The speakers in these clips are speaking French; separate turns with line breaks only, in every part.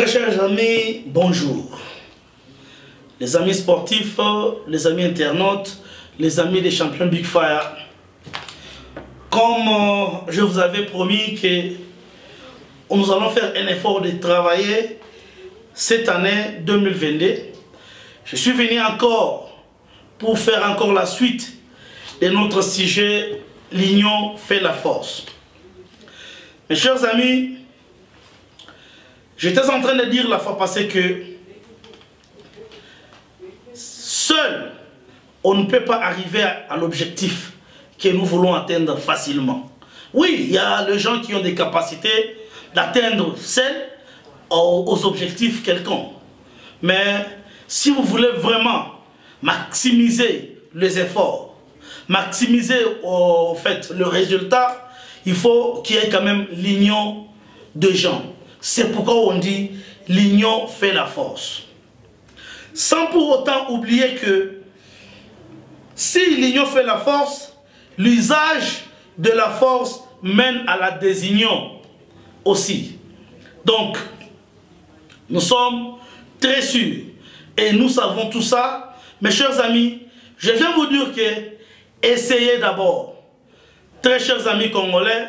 chers amis, bonjour. Les amis sportifs, les amis internautes, les amis des champions Big Fire. Comme je vous avais promis que nous allons faire un effort de travailler cette année 2022, je suis venu encore pour faire encore la suite de notre sujet « L'union fait la force ». Mes chers amis, j'étais en train de dire la fois passée que seul, on ne peut pas arriver à l'objectif que nous voulons atteindre facilement. Oui, il y a les gens qui ont des capacités d'atteindre seuls aux objectifs quelconques. Mais si vous voulez vraiment maximiser les efforts, maximiser en fait le résultat, il faut qu'il y ait quand même l'union de gens. C'est pourquoi on dit l'union fait la force. Sans pour autant oublier que si l'union fait la force, l'usage de la force mène à la désunion aussi. Donc, nous sommes très sûrs et nous savons tout ça. Mes chers amis, je viens vous dire que essayez d'abord, très chers amis congolais,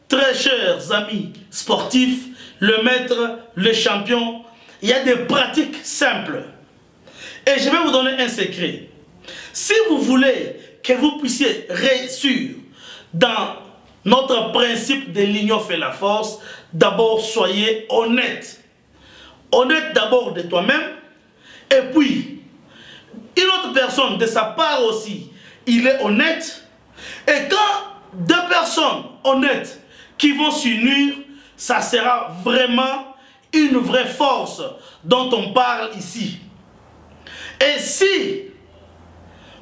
très chers amis sportifs, le maître, le champion, il y a des pratiques simples. Et je vais vous donner un secret. Si vous voulez que vous puissiez réussir dans notre principe de l'union fait la force, d'abord soyez honnête. Honnête d'abord de toi-même, et puis une autre personne de sa part aussi, il est honnête. Et quand deux personnes honnêtes qui vont s'unir, ça sera vraiment une vraie force dont on parle ici. Et si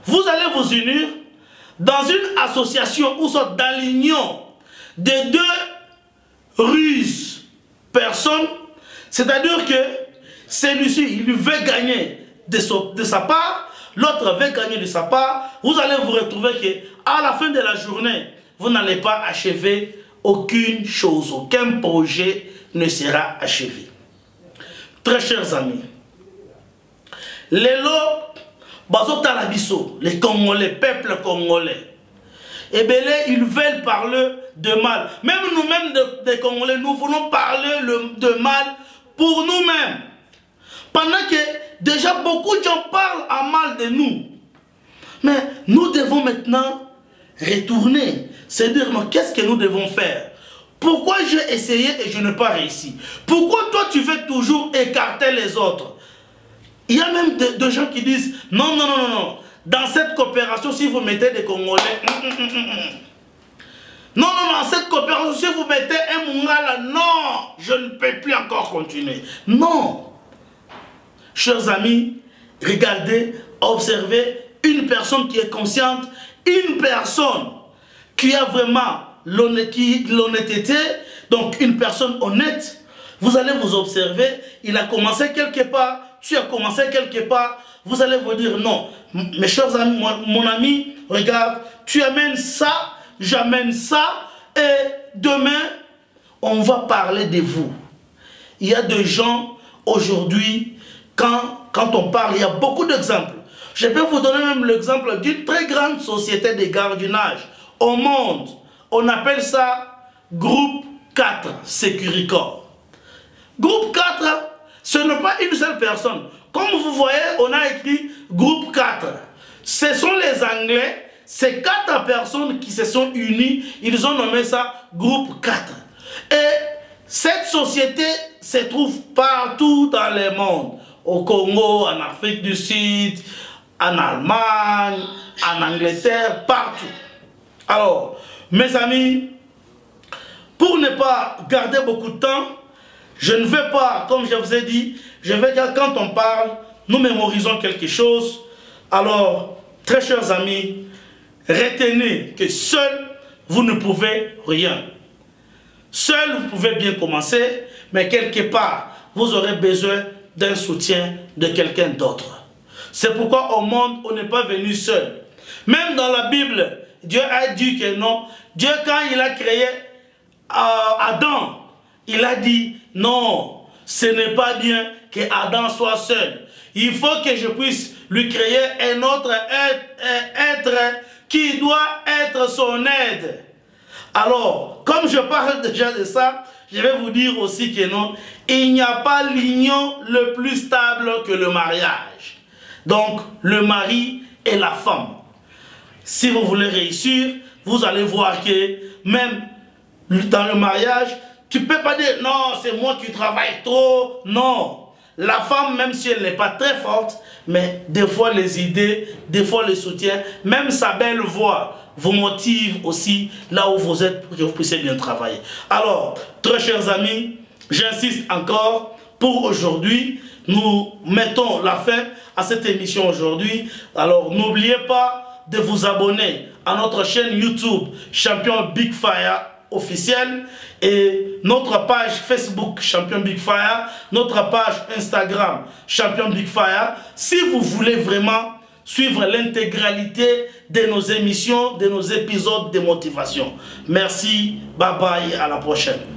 vous allez vous unir dans une association ou soit dans l'union de deux ruses personnes, c'est-à-dire que celui-ci, il veut gagner de sa part, l'autre veut gagner de sa part, vous allez vous retrouver qu'à la fin de la journée, vous n'allez pas achever aucune chose, aucun projet ne sera achevé. Très chers amis, les Congolais, peuple congolais, eh bien, ils veulent parler de mal. Même nous-mêmes, des Congolais, nous voulons parler de mal pour nous-mêmes. Pendant que déjà beaucoup de gens parlent à mal de nous. Mais nous devons maintenant retourner. C'est-à-dire, qu'est-ce que nous devons faire? Pourquoi j'ai essayé et je n'ai pas réussi? Pourquoi toi tu veux toujours écarter les autres? Il y a même des gens qui disent non, non, non, non, non. Dans cette coopération, si vous mettez des Congolais, non, non, non, cette coopération, si vous mettez un Mungala, non, je ne peux plus encore continuer. Non. Chers amis, regardez, observez une personne qui est consciente, une personne qui a vraiment l'honnêteté, donc une personne honnête. Vous allez vous observer, il a commencé quelque part, tu as commencé quelque part, vous allez vous dire non, mes chers amis, mon ami, regarde, tu amènes ça, j'amène ça, et demain, on va parler de vous. Il y a des gens, aujourd'hui, quand on parle, il y a beaucoup d'exemples. Je peux vous donner même l'exemple d'une très grande société de gardiennage au monde. On appelle ça Groupe 4 Securicor. Groupe 4, ce n'est pas une seule personne. Comme vous voyez, on a écrit Groupe 4. Ce sont les Anglais, ces 4 personnes qui se sont unies, ils ont nommé ça Groupe 4. Et cette société se trouve partout dans le monde. Au Congo, en Afrique du Sud, en Allemagne, en Angleterre, partout. Alors, mes amis, pour ne pas garder beaucoup de temps, je ne vais pas, comme je vous ai dit, je vais dire quand on parle, nous mémorisons quelque chose. Alors, très chers amis, retenez que seul, vous ne pouvez rien. Seul, vous pouvez bien commencer, mais quelque part, vous aurez besoin d'un soutien de quelqu'un d'autre. C'est pourquoi au monde, on n'est pas venu seul. Même dans la Bible, Dieu a dit que non. Dieu, quand il a créé Adam, il a dit non, ce n'est pas bien que Adam soit seul. Il faut que je puisse lui créer un autre être qui doit être son aide. Alors, comme je parle déjà de ça, je vais vous dire aussi que non, il n'y a pas l'union le plus stable que le mariage. Donc, le mari et la femme. Si vous voulez réussir, vous allez voir que même dans le mariage, tu ne peux pas dire non, c'est moi qui travaille trop. Non. La femme, même si elle n'est pas très forte, mais des fois les idées, des fois le soutien, même sa belle voix vous motive aussi là où vous êtes pour que vous puissiez bien travailler. Alors, très chers amis, j'insiste encore, pour aujourd'hui, nous mettons la fin à cette émission aujourd'hui. Alors, n'oubliez pas de vous abonner à notre chaîne YouTube Champion Big Fire officiel et notre page Facebook Champion Big Fire, notre page Instagram Champion Big Fire. Si vous voulez vraiment suivre l'intégralité de nos émissions, de nos épisodes de motivation. Merci, bye bye, à la prochaine.